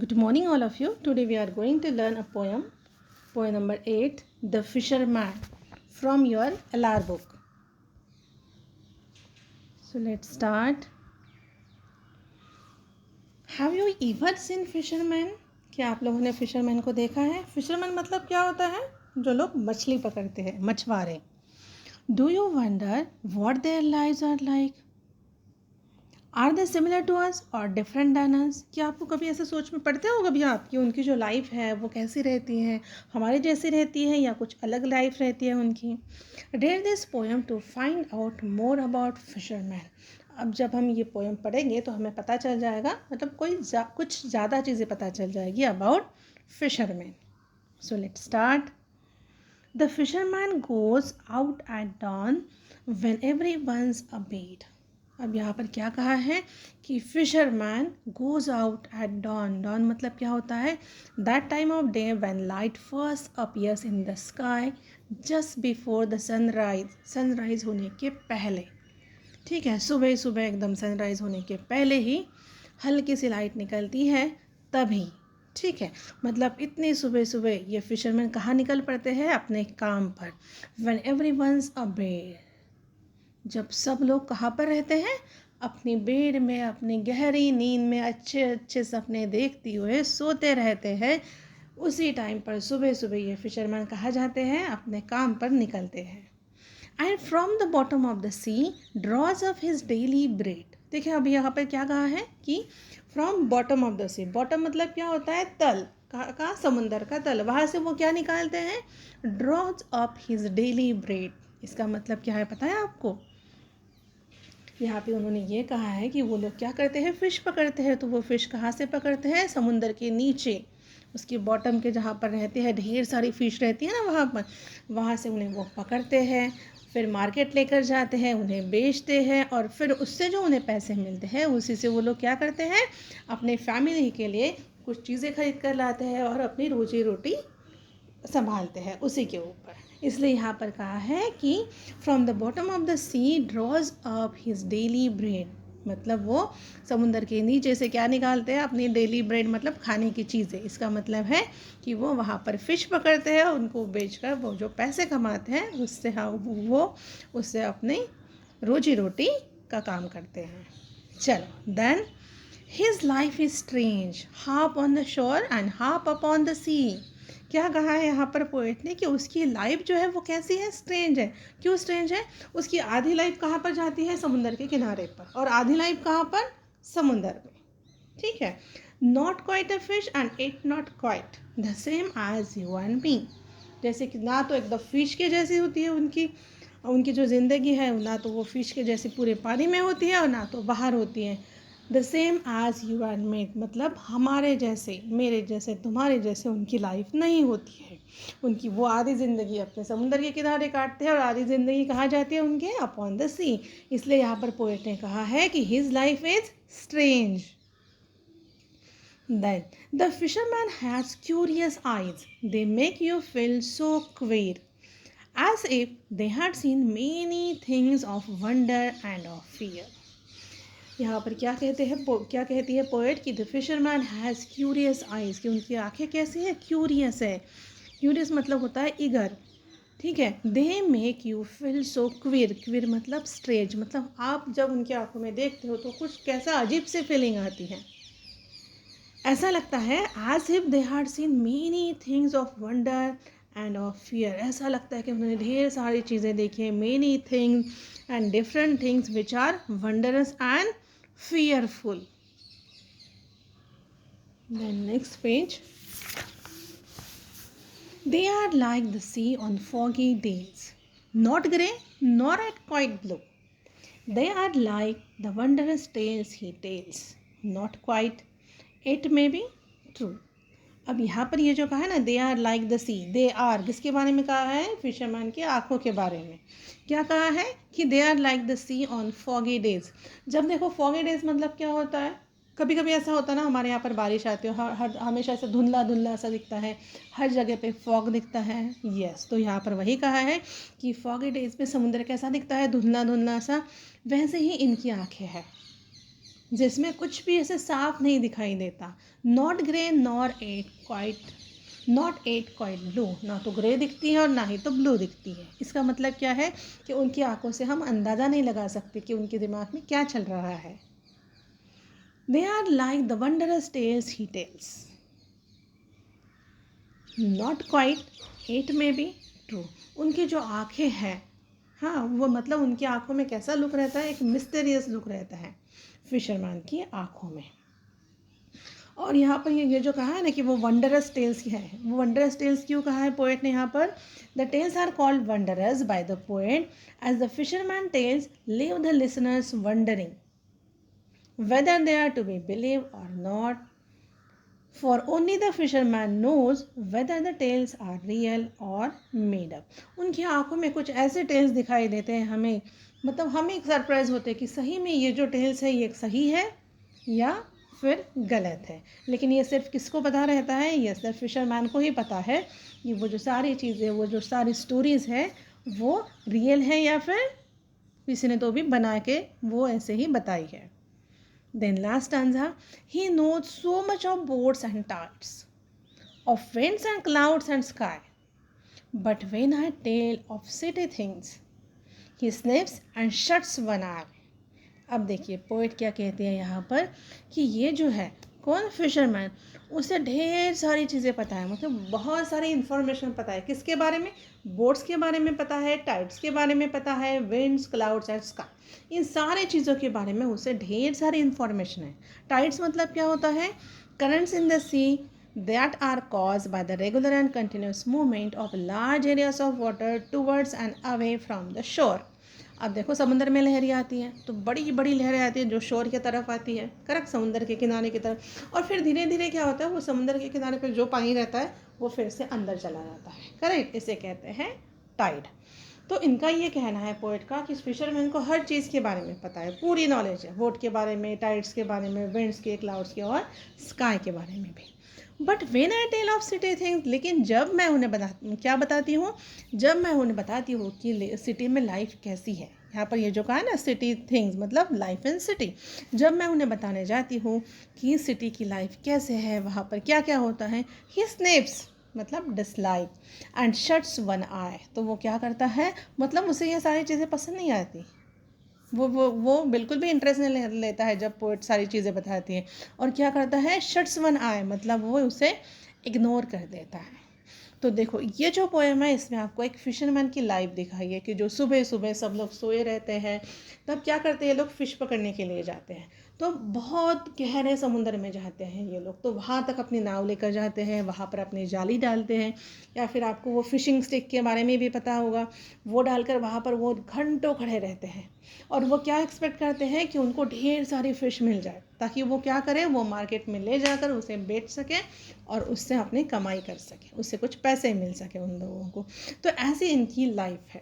Good morning, all of you. Today we are going to learn a poem number 8, The Fisherman, from your LR book. So let's start. Have you ever seen fisherman? क्या आप लोगों ने fisherman को देखा है? Fisherman मतलब क्या होता है? जो लोग मछली पकड़ते हैं, मछुआरे. Do you wonder what their lives are like? Are they similar to us और डिफरेंट दैन अस? क्या आपको कभी ऐसे सोच में पड़ते हो कभी आप कि उनकी जो लाइफ है वो कैसी रहती है, हमारे जैसी रहती है या कुछ अलग लाइफ रहती है उनकी? Read this poem to find out more about fisherman. अब जब हम ये पोएम पढ़ेंगे तो हमें पता चल जाएगा, मतलब कुछ ज़्यादा चीज़ें पता चल जाएगी about fisherman. So let's start. The fisherman goes out eight dawn when everyone's abed. अब यहाँ पर क्या कहा है कि fisherman goes out at dawn. Dawn मतलब क्या होता है? That time of day when light first appears in the sky just before the sunrise. Sunrise होने के पहले, ठीक है, सुबह सुबह एकदम सनराइज होने के पहले ही हल्की सी लाइट निकलती है तभी, ठीक है. मतलब इतनी सुबह सुबह ये फिशरमैन कहाँ निकल पड़ते हैं? अपने काम पर. व्हेन एवरीवन्स अवेयर, जब सब लोग कहाँ पर रहते हैं? अपनी बेड में, अपनी गहरी नींद में अच्छे अच्छे सपने देखते हुए सोते रहते हैं. उसी टाइम पर सुबह सुबह ये फिशरमैन कहाँ जाते हैं? अपने काम पर निकलते हैं. And from the bottom of the sea draws up his daily bread. देखिए अभी यहाँ पर क्या कहा है कि from bottom of the sea. Bottom मतलब क्या होता है? तल का समुंदर का तल. वहाँ से वो क्या निकालते हैं? Draws up his daily bread. इसका मतलब क्या है पता है आपको? यहाँ पे उन्होंने ये कहा है कि वो लोग क्या करते हैं? फ़िश पकड़ते हैं. तो वो फ़िश कहाँ से पकड़ते हैं? समुंदर के नीचे, उसकी बॉटम के जहाँ पर रहते हैं ढेर सारी फ़िश रहती है ना वहाँ पर, वहाँ से उन्हें वो पकड़ते हैं, फिर मार्केट लेकर जाते हैं, उन्हें बेचते हैं और फिर उससे जो उन्हें पैसे मिलते हैं उसी से वो लोग क्या करते हैं? अपने फैमिली के लिए कुछ चीज़ें खरीद कर लाते हैं और अपनी रोजी रोटी संभालते हैं उसी के ऊपर. इसलिए यहाँ पर कहा है कि from the bottom of the sea draws up his daily bread. मतलब वो समुंदर के नीचे से क्या निकालते हैं? अपनी डेली ब्रेड, मतलब खाने की चीज़ें. इसका मतलब है कि वो वहाँ पर फ़िश पकड़ते हैं, उनको बेचकर वो जो पैसे कमाते हैं उससे वो उससे अपनी रोजी रोटी का काम करते हैं. चलो then his life is strange, half on the shore and half upon the sea. क्या कहा है यहाँ पर पोएट ने कि उसकी लाइफ जो है वो कैसी है? स्ट्रेंज है. क्यों स्ट्रेंज है? उसकी आधी लाइफ कहाँ पर जाती है? समुंदर के किनारे पर, और आधी लाइफ कहाँ पर? समुंदर में, ठीक है. Not quite a fish and it not quite the same as you and me. जैसे कि ना तो एकदम फिश के जैसी होती है उनकी उनकी जो ज़िंदगी है, ना तो वो फिश के जैसी पूरे पानी में होती है और ना तो बाहर होती है. The same as you and me मतलब हमारे जैसे, मेरे जैसे, तुम्हारे जैसे उनकी लाइफ नहीं होती है. उनकी वो आधी ज़िंदगी अपने समुंदर के किनारे काटते हैं और आधी ज़िंदगी कहाँ जाती है उनके? अपॉन द सी. इसलिए यहाँ पर पोएट ने कहा है कि his life is strange. Then the fisherman has curious eyes. They make you feel so queer, as if they had seen many things of wonder and of fear. यहाँ पर क्या कहते हैं, क्या कहती है पोएट कि the fisherman has curious eyes, कि उनकी आंखें कैसी हैं? क्यूरियस है. क्यूरियस मतलब होता है ईगर, ठीक है. They make you feel so queer. Queer मतलब स्ट्रेंज, मतलब आप जब उनकी आंखों में देखते हो तो कुछ कैसा अजीब से फीलिंग आती है. ऐसा लगता है as if they had seen many things of wonder and of fear. ऐसा लगता है कि उन्होंने ढेर सारी चीज़ें देखी हैं. Many things and different things which are wondrous and fearful. Then next page. They are like the sea on foggy days, not grey nor at quite blue. They are like the wondrous tales he tells, not quite, it may be true. अब यहाँ पर ये जो कहा है ना, they are like the sea, they are किसके बारे में कहा है? फिशरमैन की आंखों के बारे में. क्या कहा है? कि they are like the sea on foggy days. जब देखो फॉगी डेज मतलब क्या होता है? कभी कभी ऐसा होता है ना, हमारे यहाँ पर बारिश आती है, हर हमेशा ऐसा धुंधला धुंधला सा दिखता है, हर जगह पे फॉग दिखता है. यस, तो यहाँ पर वही कहा है कि फॉगी डेज में समुद्र कैसा दिखता है? धुंधला धुंधला सा. वैसे ही इनकी आंखें हैं. जिसमें कुछ भी ऐसे साफ नहीं दिखाई देता। Not grey nor yet quite blue, ना तो ग्रे दिखती है और ना ही तो ब्लू दिखती है। इसका मतलब क्या है कि उनकी आंखों से हम अंदाज़ा नहीं लगा सकते कि उनके दिमाग में क्या चल रहा है। They are like the wondrous tales he tells. Not quite it may be true. उनकी जो आँखें हैं, हाँ, वो मतलब उनकी आँखों में कैसा लुक रहता है, एक मिस्टीरियस लुक रहता है फिशरमैन की आँखों में। और यहाँ पर ये जो कहा है ना कि वो वंडरस टेल्स है, वो वंडरस टेल्स क्यों कहा है पोएट ने यहाँ पर? The tales are called wondrous by the poet as the fisherman tales leave the listeners wondering whether they are to be believe or not, for only the fisherman knows whether the tales are real or made up. उनकी आंखों में कुछ ऐसे tales दिखाई देते हैं हमें, मतलब हम एक सरप्राइज होते हैं कि सही में ये जो टेल्स है ये सही है या फिर गलत है। लेकिन ये सिर्फ किसको पता रहता है? ये सिर्फ फिशरमैन को ही पता है कि वो जो सारी चीज़ें, वो जो सारी स्टोरीज़ है वो रियल है या फिर किसी ने तो भी बना के वो ऐसे ही बताई है। Then last stanza, he knows so much of boats and tides, of winds and clouds and sky. But when I tell of city things, he sniffs and shuts one eye. अब देखिए पोएट क्या कहते हैं यहाँ पर कि ये जो है कौन, फिशरमैन, उसे ढेर सारी चीज़ें पता है, मतलब बहुत सारी इन्फॉर्मेशन पता है। किसके बारे में? बोट्स के बारे में पता है, टाइड्स के बारे में पता है, विंड्स, क्लाउड्स एंड स्काई, इन सारे चीज़ों के बारे में उसे ढेर सारी इन्फॉर्मेशन है। टाइड्स मतलब क्या होता है? Currents in the sea that are caused by the regular and continuous movement of large areas of water towards and away from the shore. अब देखो समुद्र में लहरें आती हैं तो बड़ी बड़ी लहरें आती हैं जो शोर की तरफ आती है, करेक्ट, समुद्र के किनारे की तरफ, और फिर धीरे धीरे क्या होता है, वो समुद्र के किनारे पे जो पानी रहता है वो फिर से अंदर चला जाता है, करेक्ट, इसे कहते हैं टाइड। तो इनका ये कहना है पोएट का कि फिशरमैन को हर चीज़ के बारे में पता है, पूरी नॉलेज है, बोट के बारे में, टाइड्स के बारे में, विंड्स के, क्लाउड्स के और स्काई के बारे में भी। But when I tell of city things, लेकिन जब मैं उन्हें क्या बताती हूँ, जब मैं उन्हें बताती हूँ कि सिटी में लाइफ कैसी है, यहाँ पर ये जो कहा है ना सिटी थिंग्स मतलब लाइफ इन सिटी, जब मैं उन्हें बताने जाती हूँ कि सिटी की लाइफ कैसे है, वहाँ पर क्या क्या होता है, ही स्नेप्स मतलब डिसलाइक एंड शट्स वन आई, तो वो क्या करता है, मतलब उसे ये सारी चीज़ें पसंद नहीं आती, वो बिल्कुल भी इंटरेस्ट नहीं लेता है जब पोएट सारी चीज़ें बताती है, और क्या करता है, शट्स वन आई मतलब वो उसे इग्नोर कर देता है। तो देखो ये जो पोएम है इसमें आपको एक फिशरमैन की लाइफ दिखाई है कि जो सुबह सुबह सब लोग सोए रहते हैं, तब क्या करते हैं, ये लोग फ़िश पकड़ने के लिए जाते हैं, तो बहुत गहरे समुद्र में जाते हैं ये लोग, तो वहाँ तक अपनी नाव लेकर जाते हैं, वहाँ पर अपनी जाली डालते हैं, या फिर आपको वो फिशिंग स्टिक के बारे में भी पता होगा, वो डालकर वहाँ पर वो घंटों खड़े रहते हैं, और वो क्या एक्सपेक्ट करते हैं कि उनको ढेर सारी फ़िश मिल जाए, ताकि वो क्या करें, वो मार्केट में ले जाकर उसे बेच सकें और उससे अपनी कमाई कर सकें, उससे कुछ पैसे मिल सके उन लोगों को। तो ऐसी इनकी लाइफ है।